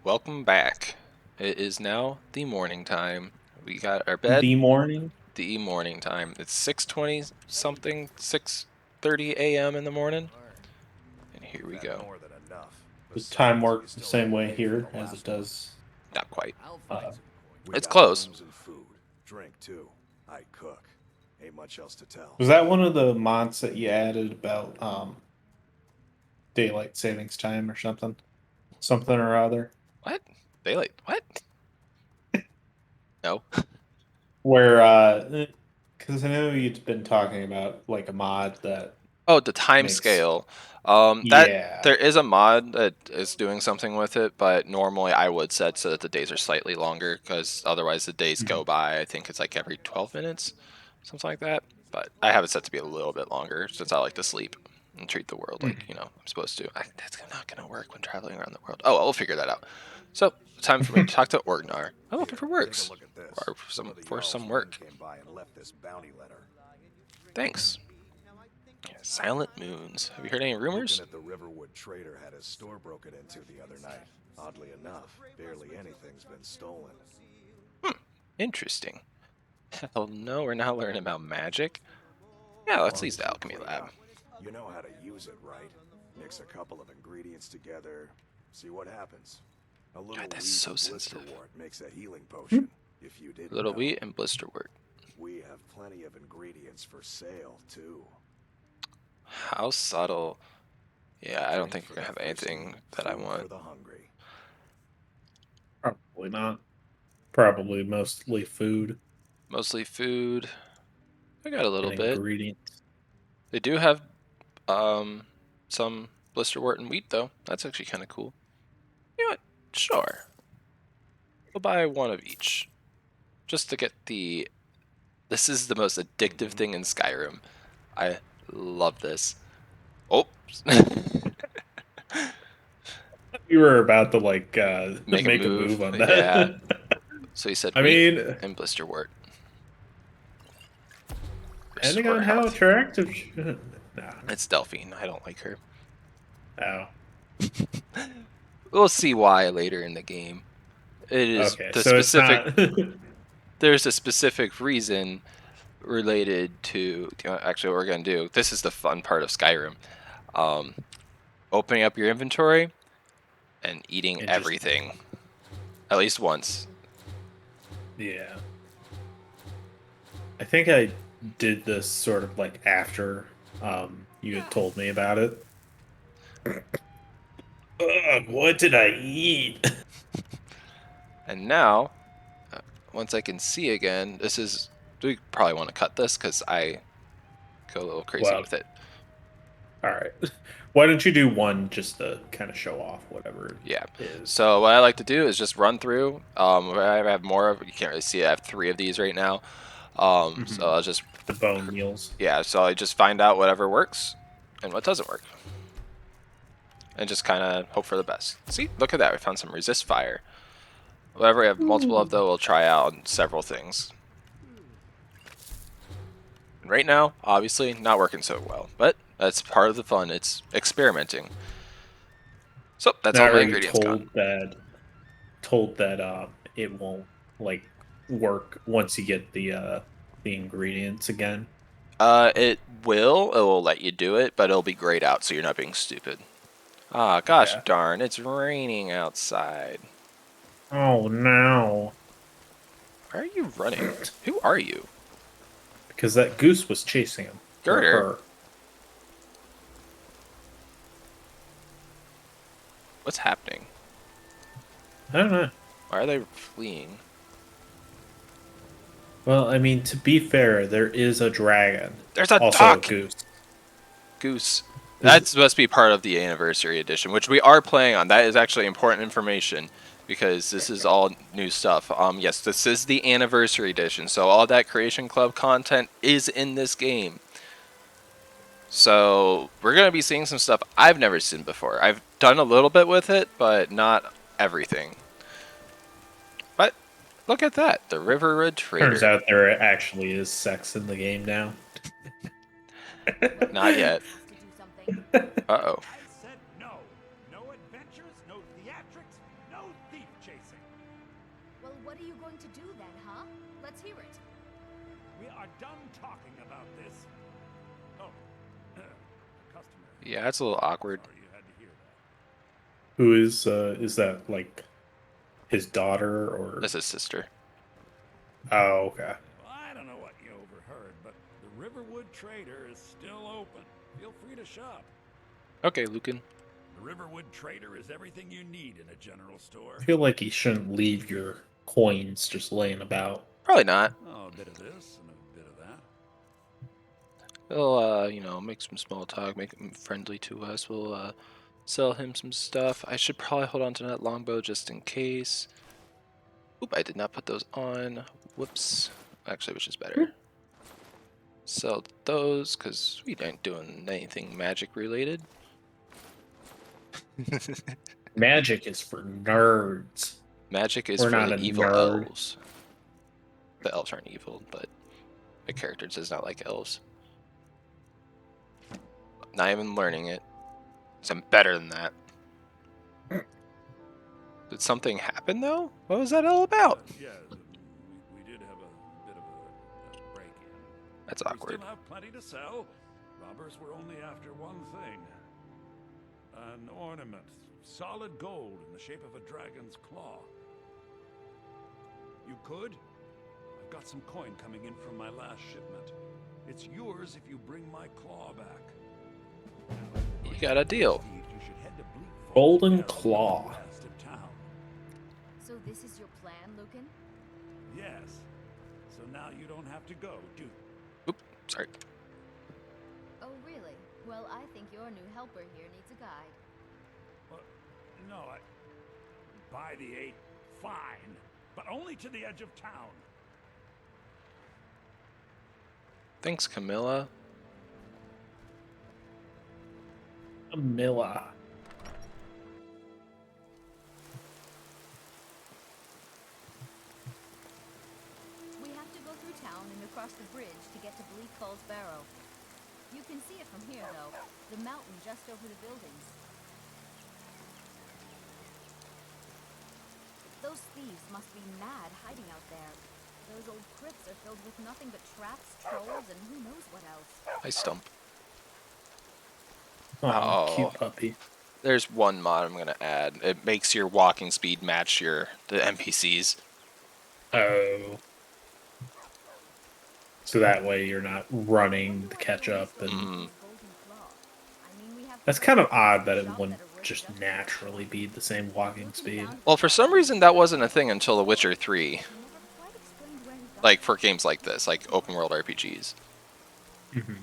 welcome back. It is now the morning time. We got our bed. The morning. The morning time. It's 6:20 something, 6:30 a.m. in the morning. And here we go. The time works the same way here as it does. Not quite. Uh, It's close. And food, drink too. I cook. Ain't much else to tell. was that one of the mods that you added about daylight savings time or something? Something or other? What? Daylight? What? No. Where, because I know you'd been talking about like a mod that Oh, the time makes. scale. That Yeah. there is a mod that is doing something with it, but normally I would set so that the days are slightly longer, because otherwise the days go by. I think it's like every 12 minutes, something like that. But I have it set to be a little bit longer since I like to sleep and treat the world like I'm supposed to. That's not gonna work when traveling around the world. Oh, I'll figure that out. So time for me to talk to Orgnar. I'm looking for works or for some work. Came by and left this bounty letter. Thanks. Silent moons. Have you heard any rumors? Looking at the Riverwood trader had his store broken into the other night. Oddly enough, barely anything's been stolen. Interesting. Hell no, we're not learning about magic. Yeah, let's leave the alchemy lab. You know how to use it, right? Mix a couple of ingredients together, see what happens. A little God, that's wheat so and sensitive. blisterwort makes a healing potion. If you didn't Little know. wheat and blisterwort. We have plenty of ingredients for sale too. How subtle. Yeah, I don't think we're gonna have anything that I Food for want. the hungry. Probably not. Probably mostly food Mostly food. I got a little and bit. ingredients. They do have some blisterwort and wheat though. That's actually kind of cool. You know what? Sure. We'll buy one of each. Just to get the... This is the most addictive thing in Skyrim. I love this. Oops. You were about to like Make a make a move. move on Yeah. that. So he said I wheat mean, and blisterwort. depending Restore on how health. attractive. Nah. It's Delphine. I don't like her. Oh. We'll see why later in the game. It is Okay. the So it's specific. not. There's a specific reason related to. Actually, what we're gonna do. This is the fun part of Skyrim. Opening up your inventory and eating It just- everything, at least once. Yeah. I think I did this sort of like after you had told me about it. Ugh, what did I eat? And now, once I can see again, this is. We probably want to cut this because I go a little crazy Well, with it. all right. Why don't you do one just to kind of show off whatever Yeah. it is? So what I like to do is just run through. I have more of. You can't really see it. I have 3 of these right now. So I'll just. The bone meals. Yeah. So I just find out whatever works and what doesn't work, and just kind of hope for the best. See, look at that. We found some resist fire. Whatever we have multiple of, though, we'll try out on several things. And right now, obviously, not working so well, but that's part of the fun. It's experimenting. So that's all my ingredients gone. Told that it won't like work once you get the ingredients again. It will. It will let you do it, but it'll be grayed out, so you're not being stupid. Ah, gosh Yeah. darn! It's raining outside. Oh no. Where are you running? Who are you? Because that goose was chasing him. Or Girder. her. What's happening? I don't know. Why are they fleeing? Well, I mean, to be fair, there is a dragon. There's a Also duck! a goose. Goose. That must be part of the anniversary edition, which we are playing on. That is actually important information because this is all new stuff. Yes, this is the anniversary edition, so all that Creation Club content is in this game. So we're going to be seeing some stuff I've never seen before. I've done a little bit with it, but not everything. But look at that, the Riverwood Trader. Turns out there actually is sex in the game now. Not yet. Uh-oh. I said no. No adventures, no theatrics, no theater. What are you going to do then, huh? Let's hear it. We are done talking about this. Oh, customer. Yeah, it's a little awkward. Sorry you had to hear that. Who is that like his daughter or? That's his sister. Oh, okay. Well, I don't know what you overheard, but the Riverwood Trader is still open. Feel free to shop. Okay, Lucan. The Riverwood Trader is everything you need in a general store. I feel like you shouldn't leave your coins just laying about. Probably not. Oh, a bit of this and a bit of that. We'll, make some small talk, make him friendly to us. We'll, sell him some stuff. I should probably hold on to that longbow just in case. Oop, I did not put those on. Whoops. Actually, which is better? Sell those, because we ain't doing anything magic related. Magic is for nerds. Magic is We're for not the a evil nerd. elves. The elves aren't evil, but the character does not like elves. Not even learning it. So I'm better than that. Did something happen though? What was that all about? Yeah, we did have a bit of a break-in. That's We awkward. still have plenty to sell. Robbers were only after one thing. An ornament. Solid gold in the shape of a dragon's claw. You could? I've got some coin coming in from my last shipment. It's yours if you bring my claw back. You got a deal. You should head to Bleakford Golden Barrow, Claw. west of town. So this is your plan, Lucan? Yes. So now you don't have to go, do you? Oop, sorry. Oh, really? Well, I think your new helper here needs a guide. No, by the 8, fine, but only to the edge of town. Thanks, Camilla. Camilla. We have to go through town and across the bridge to get to Bleakfalls Barrow. You can see it from here, though. The mountain just over the buildings. Those thieves must be mad hiding out there. Those old crypts are filled with nothing but traps, trolls, and who knows what else. I stump. Oh, Oh. cute puppy. There's one mod I'm gonna add. It makes your walking speed match the NPCs. Oh. So that way you're not running to catch up, and Mm. that's kind of odd that it wouldn't just naturally be the same walking speed. Well, for some reason that wasn't a thing until The Witcher 3. Like for games like this, like open world RPGs. Mm-hmm.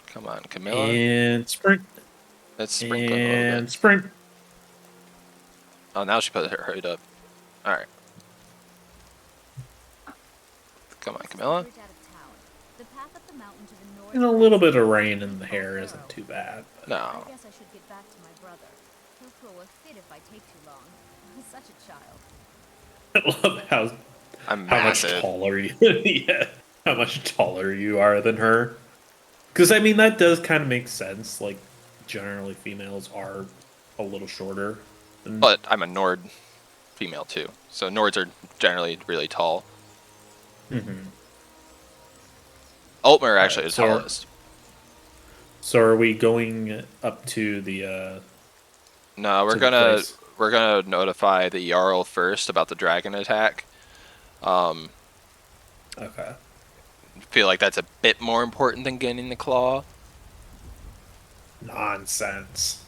Come on, Camilla. And sprint. Let's sprinkle a little And bit. sprint. Oh, now she put her hood up. All right. Come on, Camilla. And a little bit of rain in the hair isn't too bad. No. I guess I should get back to my brother. He'll throw a fit if I take too long. He's such a child. I love I'm how much massive. taller you yeah, how much taller you are than her. Because I mean that does kind of make sense. Like generally females are a little shorter. But I'm a Nord female too. So Nords are generally really tall. Mm-hmm. Altmer actually is so- tallest. So are we going up to the No, to the place? we're gonna notify the Jarl first about the dragon attack. Okay. Feel like that's a bit more important than getting the claw. Nonsense.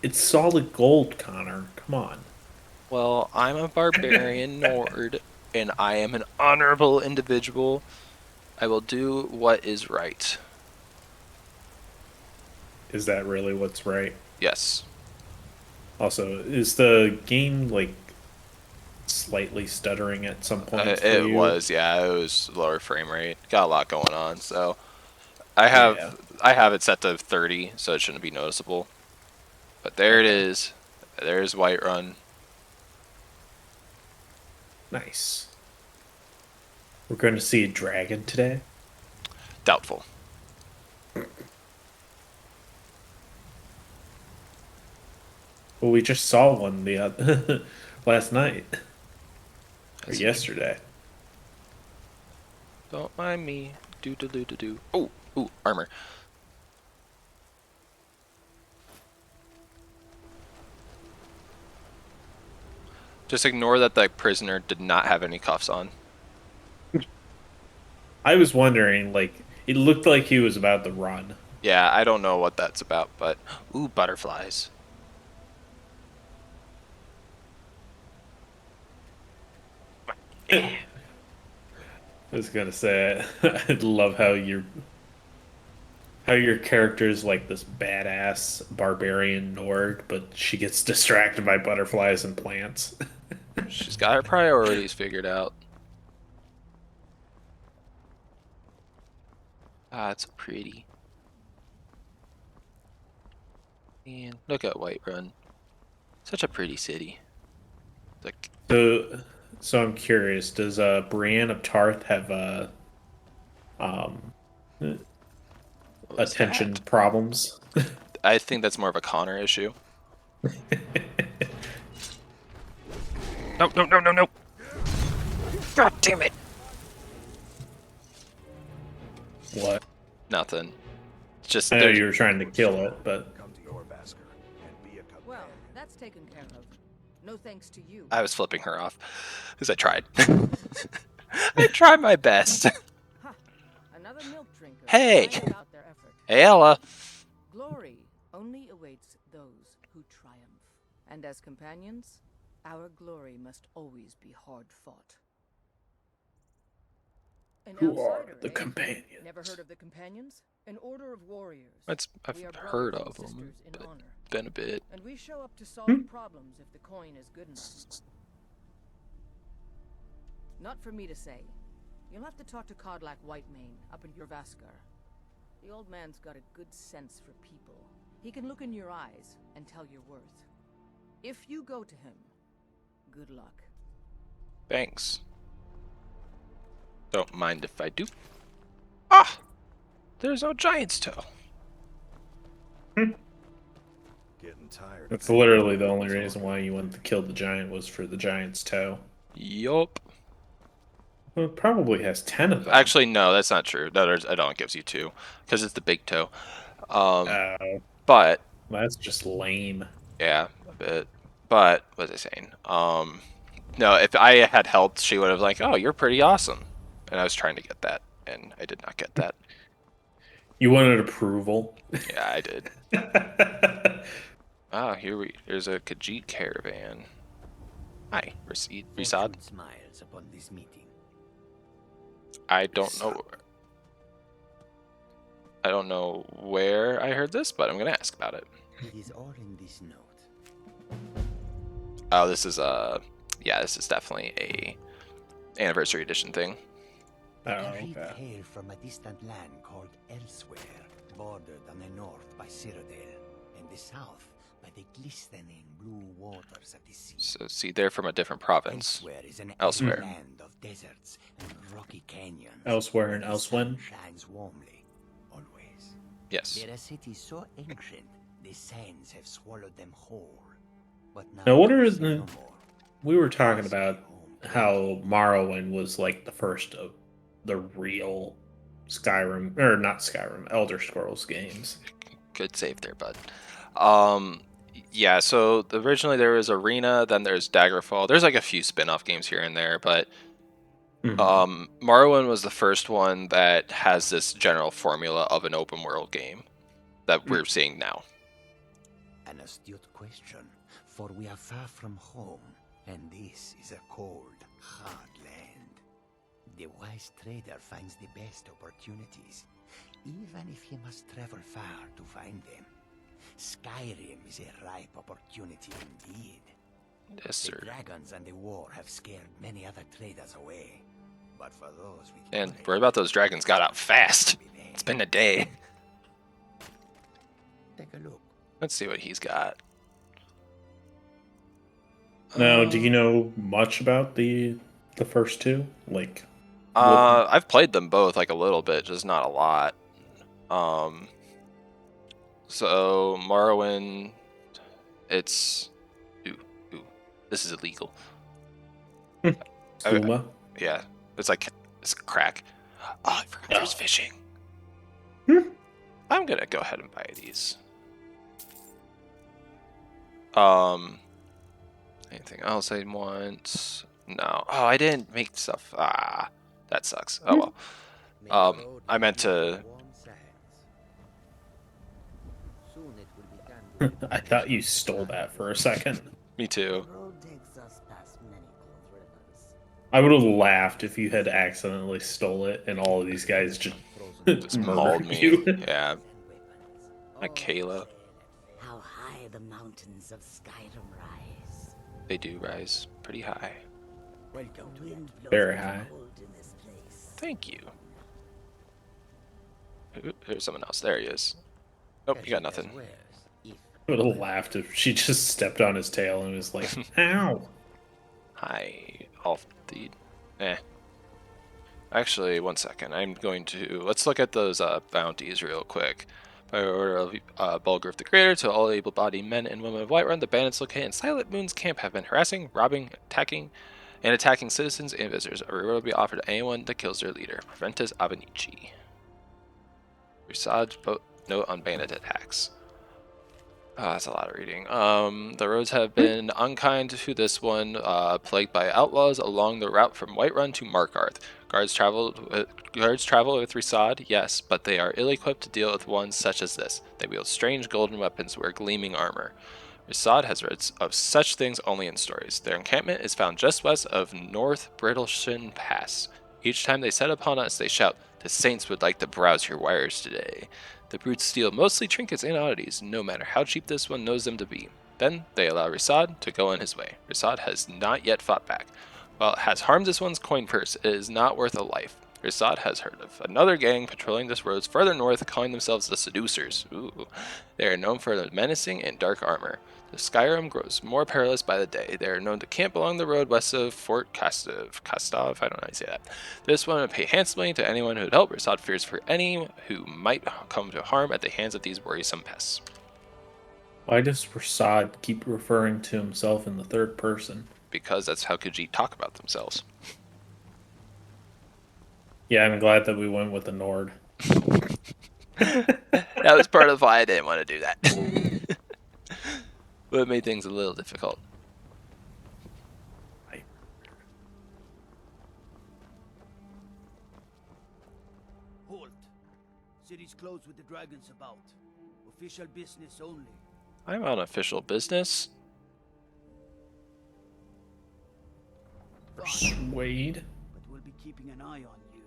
It's solid gold, Connor. Come on. Well, I'm a barbarian Nord, and I am an honorable individual. I will do what is right. Is that really what's right? Yes. Also, is the game like slightly stuttering at some point? for It you? was, yeah, it was lower frame rate. Got a lot going on, so I have Yeah. I have it set to 30, so it shouldn't be noticeable. But there it is. There's Whiterun. Nice. We're going to see a dragon today. Doubtful. Well, we just saw one the last night or That's yesterday. Don't mind me. Do do do do do. Oh, ooh, armor. Just ignore that the prisoner did not have any cuffs on. I was wondering, like, it looked like he was about to run. Yeah, I don't know what that's about, but ooh, butterflies. I was gonna say, I love how your character is like this badass barbarian Nord, but she gets distracted by butterflies and plants. She's got her priorities figured out. Ah, it's pretty. And look at Whiterun. Such a pretty city. Like, So, so I'm curious. Does Brienne of Tarth have um what was attention that? problems? I think that's more of a Connor issue. No, no, no, no, no. God damn it. What? Nothing. Just I know there's you were trying to kill it, but Come to your Vasker and be a companion. Well, that's taken care of. No thanks to you. I was flipping her off because I tried. I tried my best. Ha! Another milk drinker. Hey! crying about their effort. Hey, Ella. Glory only awaits those who triumph. And as companions, our glory must always be hard fought. An who are outsider, the eh? companions? Never heard of the companions? An order of warriors. I've We are heard brothers of and them, sisters in but honor. been a bit. And we show up to solve problems if the coin is good enough. Not for me to say. You'll have to talk to Codlac Whitemane up in your Vaskar. The old man's got a good sense for people. He can look in your eyes and tell your worth. If you go to him, good luck. Thanks. Don't mind if I do. Ah! There's no giant's toe. Getting tired. That's literally the only reason why you wanted to kill the giant was for the giant's toe. Yup. Well, it probably has 10 of them. Actually, no, that's not true. No, it only gives you 2 because it's the big toe. Oh, But that's just lame. yeah, a bit. But what was I saying? No, if I had helped, she would have like, oh, you're pretty awesome, and I was trying to get that, and I did not get that. You wanted approval. Yeah, I did. Ah, here's a Khajiit caravan. Hi, Rasad. Fortune smiles upon this meeting. I don't know. I don't know where I heard this, but I'm gonna ask about it. It is all in this note. Oh, this is yeah, this is definitely a anniversary edition thing. Oh, I read okay. hail from a distant land called Elsewhere, bordered on the north by Cyrodiil, and the south by the glistening blue waters of the sea. So see, they're from a different province. Elsewhere is an Elsewhere. land of deserts and rocky canyons. Elsewhere where and the Elsewin? sun shines warmly, always. Yes. They're a city so ancient, the sands have swallowed them whole. But Now, what they are say the- no more. We were talking about how Morrowind was like the first of the real Skyrim, or not Skyrim, Elder Scrolls games. Good save there, bud. Yeah, so originally there was Arena, then there's Daggerfall. There's like a few spin-off games here and there, but Morrowind was the first one that has this general formula of an open world game that we're seeing now. An astute question, for we are far from home, and this is a cold, hard land. The wise trader finds the best opportunities, even if he must travel far to find them. Skyrim is a ripe opportunity indeed. Yes, The sir. dragons and the war have scared many other traders away. But for those with And knowledge, worry about those dragons got out fast. It's been a day. Take a look. Let's see what he's got. Now, do you know much about the first two? Like, I've played them both like a little bit, just not a lot. So Morrowind, it's This is illegal. Suma. Yeah, it's crack. Oh, I forgot there's fishing. I'm gonna go ahead and buy these. Anything else I want? No. Oh, I didn't make stuff. Ah, that sucks. Oh well. I meant to. I thought you stole that for a second. Me too. I would have laughed if you had accidentally stole it and all of these guys just Mauled murdered me. you. Yeah. Hi, Kayla. How high the mountains of Skyrim rise. They do rise pretty high. Welcome to wind blows Very bitter high. cold in this place. Thank you. There's someone else. There he is. Nope, you got nothing. I would have laughed if she just stepped on his tail and was like, ow. Hi, off the. Actually, one second. I'm going to. Let's look at those bounties real quick. By order of Bulgurf the Greater, to all able-bodied men and women of Whiterun, the bandits located in Silent Moon's camp have been harassing, robbing, attacking citizens and visitors. A reward will be offered to anyone that kills their leader. Preventus Avenici. Risaj note on bandit attacks. Oh, that's a lot of reading. The roads have been unkind to this one, plagued by outlaws along the route from Whiterun to Markarth. Guards travel with Risad, yes, but they are ill-equipped to deal with ones such as this. They wield strange golden weapons, wear gleaming armor. Risad has read of such things only in stories. Their encampment is found just west of North Brittleshin Pass. Each time they set upon us, they shout, "The saints would like to browse your wires today." The brutes steal mostly trinkets and oddities, no matter how cheap this one knows them to be. Then they allow Risad to go on his way. Risad has not yet fought back. While it has harmed this one's coin purse, it is not worth a life. Risad has heard of another gang patrolling this roads further north, calling themselves the Seducers. Ooh. They are known for their menacing and dark armor. The Skyrim grows more perilous by the day. They are known to camp along the road west of Fort Kastov, I don't know how you say that. This one would pay handsomely to anyone who would help. Risad fears for any who might come to harm at the hands of these worrisome pests. Why does Rasad keep referring to himself in the third person? Because that's how Khajiit talk about themselves. Yeah, I'm glad that we went with the Nord. That was part of why I didn't want to do that. But it made things a little difficult. Halt. City's closed with the dragons about. Official business only. I'm on official business. Persuade. But we'll be keeping an eye on you.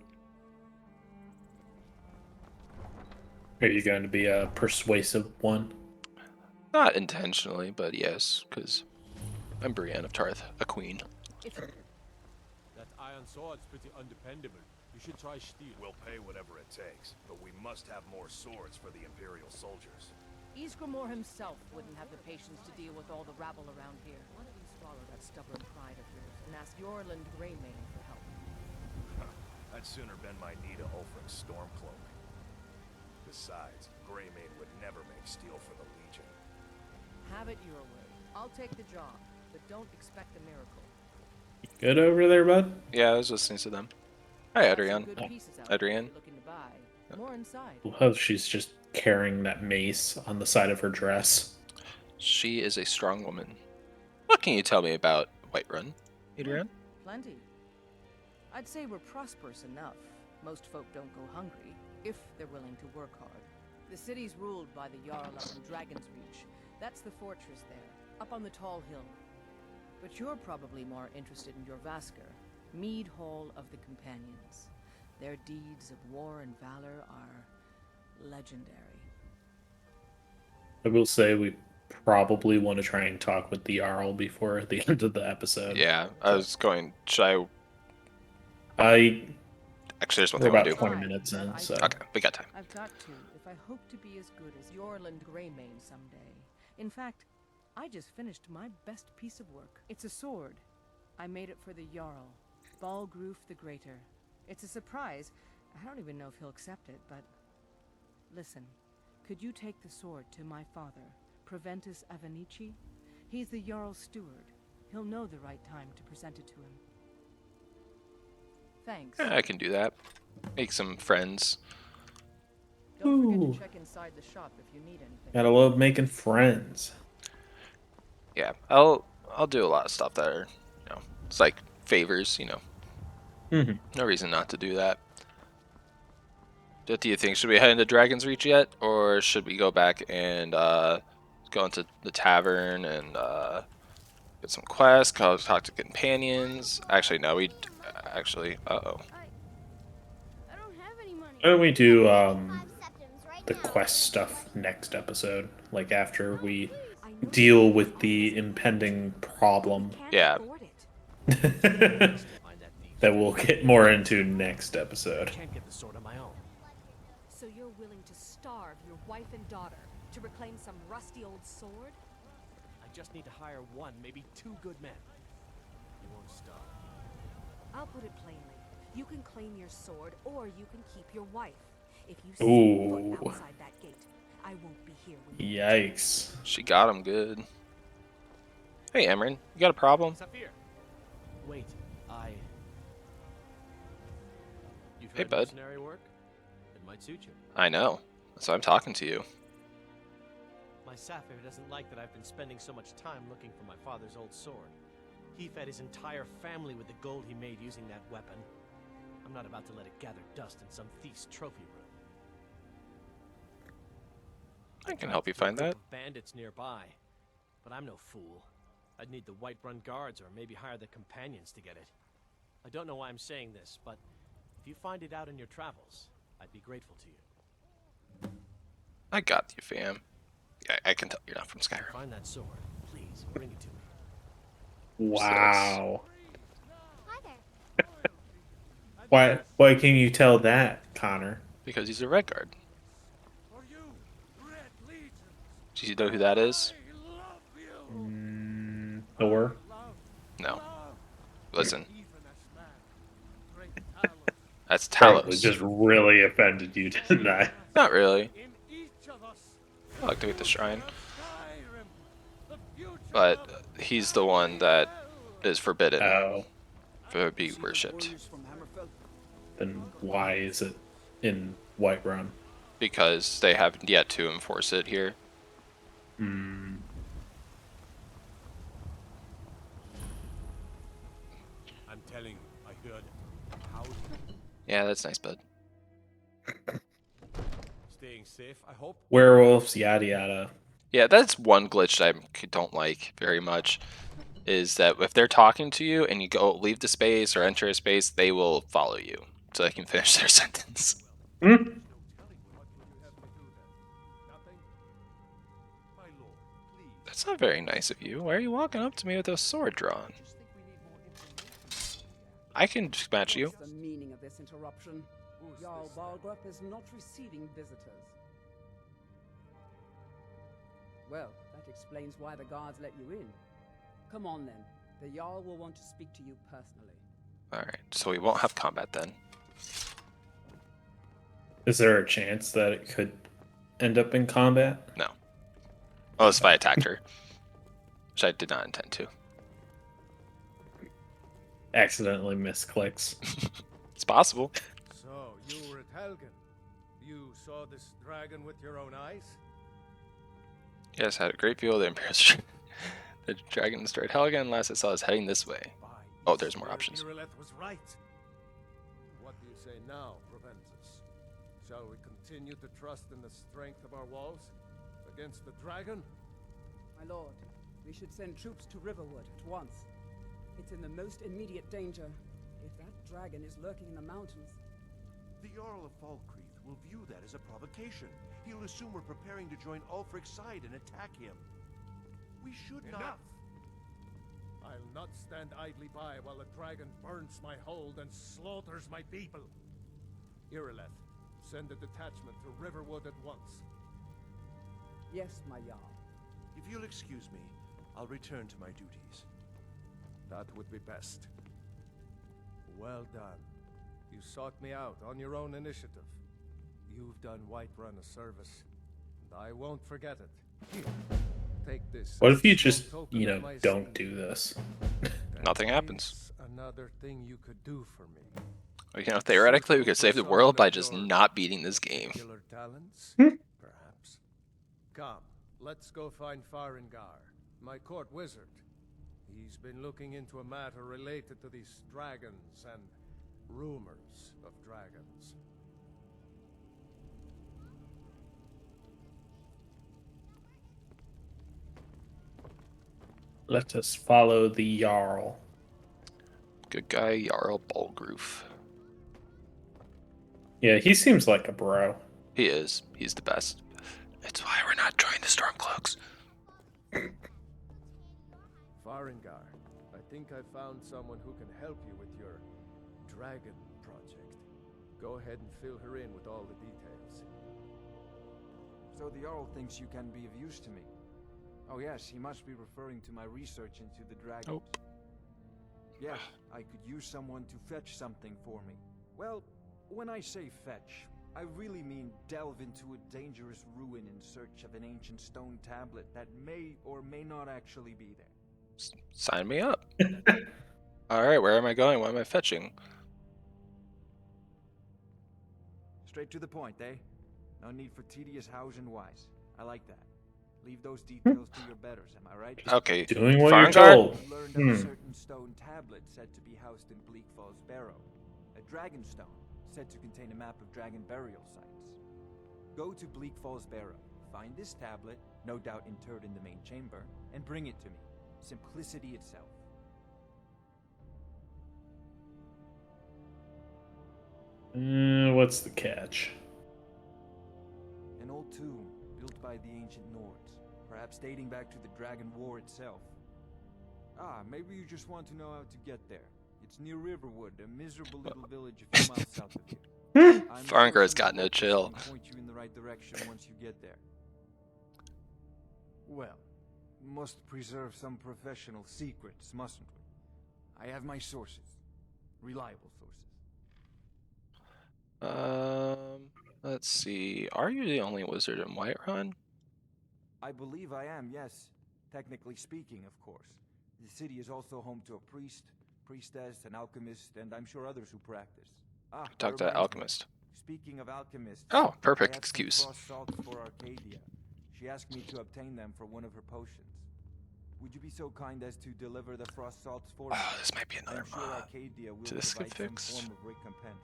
Are you going to be a persuasive one? Not intentionally, but yes, because I'm Brienne of Tarth, a queen. That iron sword's pretty undependable. You should try steel. We'll pay whatever it takes, but we must have more swords for the Imperial soldiers. Ysgramor himself wouldn't have the patience to deal with all the rabble around here. Why don't you swallow that stubborn pride of yours and ask Yorland Greymane for help? I'd sooner bend my knee to Ulfric's Stormcloak. Besides, Greymane would never make steel for the Legion. Have it your way. I'll take the job, but don't expect a miracle. Good over there, bud? Yeah, I was listening to them. Hi, Got some Adrian. good pieces out there Adrian. if you're looking to buy. More inside. Love she's just carrying that mace on the side of her dress. She is a strong woman. What can you tell me about Whiterun, Adrian? Plenty. I'd say we're prosperous enough. Most folk don't go hungry, if they're willing to work hard. The city's ruled by the Jarl up in Dragon's Reach. That's the fortress there, up on the tall hill. But you're probably more interested in Jorrvaskr, Mead Hall of the Companions. Their deeds of war and valor are legendary. I will say we probably want to try and talk with the Jarl before the end of the episode. Yeah, I was going. Should I actually, there's one we're thing I about do. 20 minutes in, so Okay, we got time. I've got to, if I hope to be as good as Yorland Greymane someday. In fact, I just finished my best piece of work. It's a sword. I made it for the Jarl, Balgruf the Greater. It's a surprise. I don't even know if he'll accept it, but... Listen, could you take the sword to my father, Preventus Avenici? He's the Jarl's steward. He'll know the right time to present it to him. Thanks. Yeah, I can do that. Make some friends. Don't forget Ooh. to check inside the shop if you need anything. Gotta love making friends. Yeah, I'll do a lot of stuff that are, it's like favors, Mm-hmm. No reason not to do that. What do you think? Should we head into Dragon's Reach yet, or should we go back and go into the tavern and get some quests? Go talk to companions. Actually, no. Actually. Uh-oh. I don't have any money. Why don't we do Septims right the now. quest stuff next episode? Like after we I know deal with the impending problem can't Yeah. afford it. that we'll get more into next episode. Can't get the sword on my own. So you're willing to starve your wife and daughter to reclaim some rusty old sword? I just need to hire one, maybe two good men. You won't starve. I'll put it plainly. You can claim your sword, or you can keep your wife. If you Ooh. step foot outside that gate, I won't be here when you Yikes. She got him good. Hey, Emran, you got a problem? Saphir. Wait, You've Hey, heard bud. mercenary work? It might suit you. I know. So I'm talking to you. My Saphir doesn't like that I've been spending so much time looking for my father's old sword. He fed his entire family with the gold he made using that weapon. I'm not about to let it gather dust in some thief's trophy room. I can help you find that. Bandits nearby, but I'm no fool. I'd need the Whiterun guards or maybe hire the companions to get it. I don't know why I'm saying this, but if you find it out in your travels, I'd be grateful to you. I got you, fam. Yeah, I can tell you're not from Skyrim. Find that sword, please. Bring it to me. Wow. Hi there. Why can you tell that, Connor? Because he's a Red Guard. For you, Red Legion, Do you know who that is? I love you. Thor? No. Listen, Even as man, great talent that's Probably Talos. just really offended you, didn't I? Not really. in each of us. I like to meet the shrine. Skyrim, the future But of he's the one that is forbidden Oh, to be worshipped. then why is it in Whiterun? Because they haven't yet to enforce it here. Hmm. I'm telling you, I heard how Yeah, that's nice, bud. staying safe, I hope. Werewolves, yada yada. Yeah, that's one glitch that I don't like very much. Is that if they're talking to you and you go leave the space or enter a space, they will follow you so they can finish their sentence. Hmm? That's not very nice of you. Why are you walking up to me with a sword drawn? I can just match you. What's the meaning of this interruption? Jarl Balgrup is not receiving visitors. Well, that explains why the guards let you in. Come on then. The Jarl will want to speak to you personally. Alright, so we won't have combat then. Is there a chance that it could end up in combat? No. Unless if I attacked her. Which I did not intend to. Accidentally misclicks. It's possible. So, you were at Helgen. You saw this dragon with your own eyes? Yes, had a great view of the Emperor's. The dragon destroyed Helgen. Last I saw is heading this way. By Oh, there's more options. Irileth was right. What do you say now, Preventus? Shall we continue to trust in the strength of our walls against the dragon? My lord, we should send troops to Riverwood at once. It's in the most immediate danger. If that dragon is lurking in the mountains... The Jarl of Falkreath will view that as a provocation. He'll assume we're preparing to join Ulfric's side and attack him. We should Enough! I'll not stand idly by while the dragon burns my hold and slaughters my people. Irileth, send a detachment to Riverwood at once. Yes, my Jarl. If you'll excuse me, I'll return to my duties. That would be best. Well done. You sought me out on your own initiative. You've done Whiterun a service, and I won't forget it. Here, take this. What as if you a small just, token you of know, my don't esteem. do this? Nothing happens. There's another thing you could do for me. You know, theoretically, we Suitable could for save the someone world by of just your not beating this game. particular talents, perhaps. Come, let's go find Farengar, my court wizard. He's been looking into a matter related to these dragons and rumors of dragons. Let us follow the Jarl. Good guy, Jarl Balgroof. Yeah, he seems like a bro. He is. He's the best. It's why we're not joining the Stormcloaks. Farengar, I think I found someone who can help you with your dragon project. Go ahead and fill her in with all the details. So the Jarl thinks you can be of use to me. Oh yes, he must be referring to my research into the dragons. Nope. Yes, I could use someone to fetch something for me. Well, when I say fetch, I really mean delve into a dangerous ruin in search of an ancient stone tablet that may or may not actually be there. Sign me up. Alright, where am I going? What am I fetching? Straight to the point, eh? No need for tedious hows and whys. I like that. Leave those details to your betters, am I right? Okay. Doing what you're Farengar? told. You learned of a certain stone tablet said to be housed in Bleak Falls Barrow. A dragon stone said to contain a map of dragon burial sites. Go to Bleak Falls Barrow, find this tablet, no doubt interred in the main chamber, and bring it to me. Simplicity itself. What's the catch? An old tomb built by the ancient Nords, perhaps dating back to the Dragon War itself. Ah, maybe you just want to know how to get there. It's near Riverwood, a miserable little village a few miles south of here. Farengar's got no chill. Point you in the right direction once you get there. Well, must preserve some professional secrets, mustn't we? I have my sources, reliable sources. Let's see. Are you the only wizard in Whiterun? I believe I am, yes. Technically speaking, of course. The city is also home to a priest, priestess, an alchemist, and I'm sure others who practice. Ah, Talk to that alchemist. Speaking of alchemists, Oh, perfect I have excuse. some frost salts for Arcadia. She asked me to obtain them for one of her potions. Would you be so kind as to deliver the frost salts for me? Oh, this might be another I'm sure Arcadia will Did this get provide some fixed? form of recompense.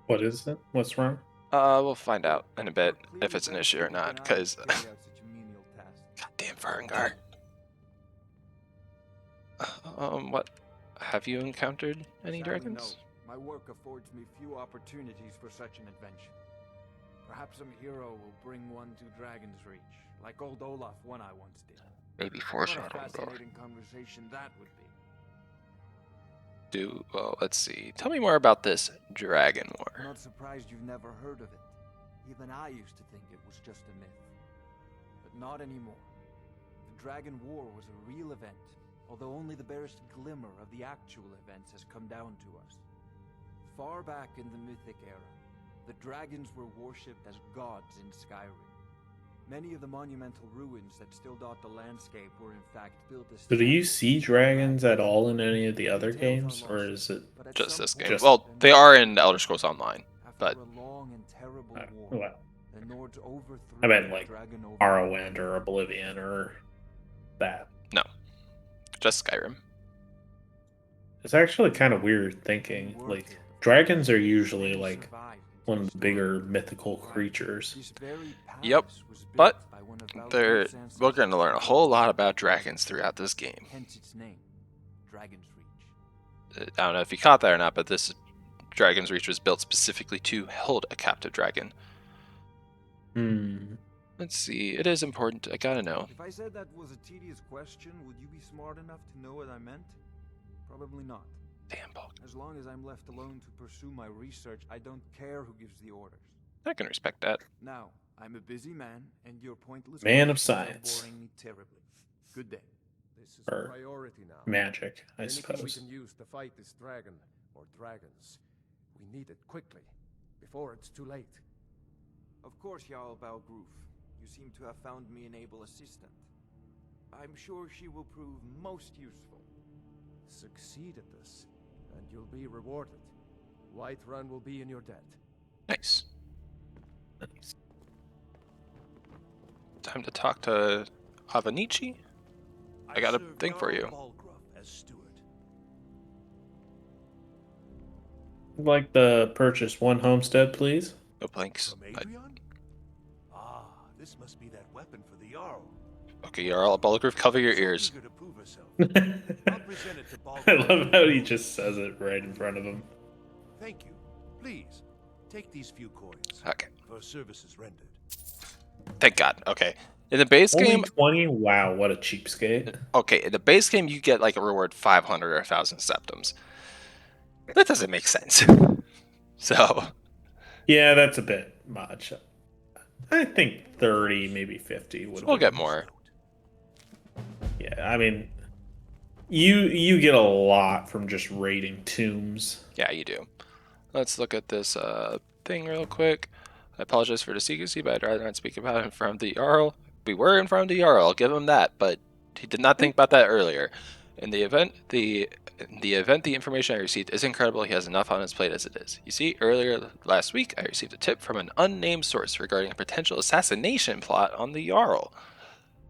What is it? What's wrong? We'll find out in a bit if it's an issue or not, because goddamn Farengar. What? Have you encountered any Sadly, dragons? no. My work affords me few opportunities for such an adventure. Perhaps some hero will bring one to Dragon's Reach, like old Olaf one I once did. Maybe What a foreshadowing, bro. fascinating conversation that would be. Well, let's see. Tell me more about this dragon war. Not surprised you've never heard of it. Even I used to think it was just a myth. But not anymore. The Dragon War was a real event, although only the barest glimmer of the actual events has come down to us. Far back in the Mythic era, the dragons were worshipped as gods in Skyrim. Many of the monumental ruins that still dot the landscape were in fact built as... So do you see dragons at all in any of the other games, or is it just this game? Well, they are in Elder Scrolls Online, but well, I meant like Morrowind or Oblivion or that. No, just Skyrim. It's actually kind of weird thinking. Like dragons are usually like one of the bigger mythical creatures. Yep, but we're going to learn a whole lot about dragons throughout this game. Hence its name, Dragon's Reach. I don't know if you caught that or not, but this Dragon's Reach was built specifically to hold a captive dragon. Let's see. It is important. I gotta know. If I said that was a tedious question, would you be smart enough to know what I meant? Probably not. Damn, Paul. As long as I'm left alone to pursue my research, I don't care who gives the orders. I can respect that. Now, I'm a busy man, and your pointless Man of questions are science. boring me terribly. Good day. This is Or a priority now. magic, I Anything we suppose. can use to fight this dragon, or dragons. We need it quickly, before it's too late. Of course, Jarl Balgroof. You seem to have found me an able assistant. I'm sure she will prove most useful. Succeed at this, and you'll be rewarded. Whiterun will be in your debt. Nice. Time to talk to Avanici. I got a thing for you. As steward. I'd like to purchase one homestead, please. No blanks. From Adrian? Ah, this must be that weapon for the Jarl. Okay, Jarl, Bulletproof, cover your ears. Eager to prove herself. I'll present it to I love how he just says it right in front of him. Thank you. Please, take these few coins. Okay. For services rendered. Thank God. Okay. In the base Only game, 20? Wow, what a cheapskate. okay, in the base game you get like a reward 500 or 1,000 septums. That doesn't make sense. So, yeah, that's a bit much. I think 30, maybe 50 would. We'll get more. Yeah, I mean, you get a lot from just raiding tombs. Yeah, you do. Let's look at this thing real quick. I apologize for the secrecy, but I'd rather not speak about it in front of the Jarl. We were in front of the Jarl, I'll give him that, but he did not think about that earlier. In the event the information I received is incredible. He has enough on his plate as it is. You see, earlier last week, I received a tip from an unnamed source regarding a potential assassination plot on the Jarl.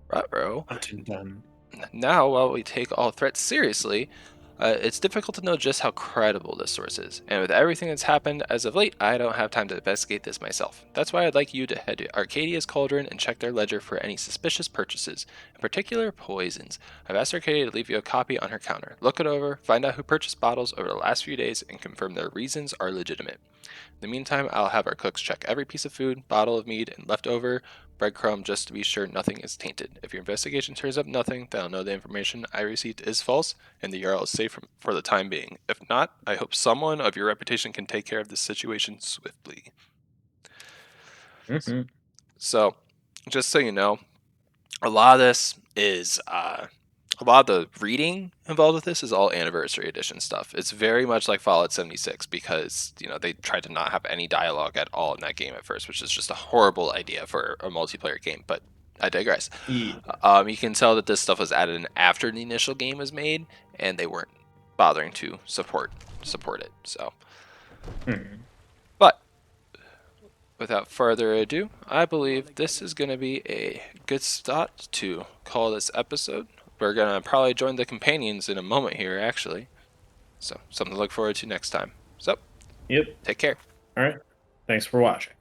Ruh-roh. Now, while we take all threats seriously, it's difficult to know just how credible this source is. And with everything that's happened as of late, I don't have time to investigate this myself. That's why I'd like you to head to Arcadia's Cauldron and check their ledger for any suspicious purchases, in particular poisons. I've asked Arcadia to leave you a copy on her counter. Look it over, find out who purchased bottles over the last few days, and confirm their reasons are legitimate. In the meantime, I'll have our cooks check every piece of food, bottle of mead, and leftover breadcrumb just to be sure nothing is tainted. If your investigation turns up nothing, then I'll know the information I received is false, and the Jarl is safe for the time being. If not, I hope someone of your reputation can take care of this situation swiftly. Mm-hmm. So, just so you know, a lot of this is a lot of the reading involved with this is all Anniversary Edition stuff. It's very much like Fallout 76 because, they tried to not have any dialogue at all in that game at first, which is just a horrible idea for a multiplayer game, but I digress. Yeah. You can tell that this stuff was added in after the initial game was made, and they weren't bothering to support it, so. But, without further ado, I believe this is going to be a good start to call this episode. We're going to probably join the companions in a moment here, actually. So, something to look forward to next time. So, yep. Take care. All right. Thanks for watching.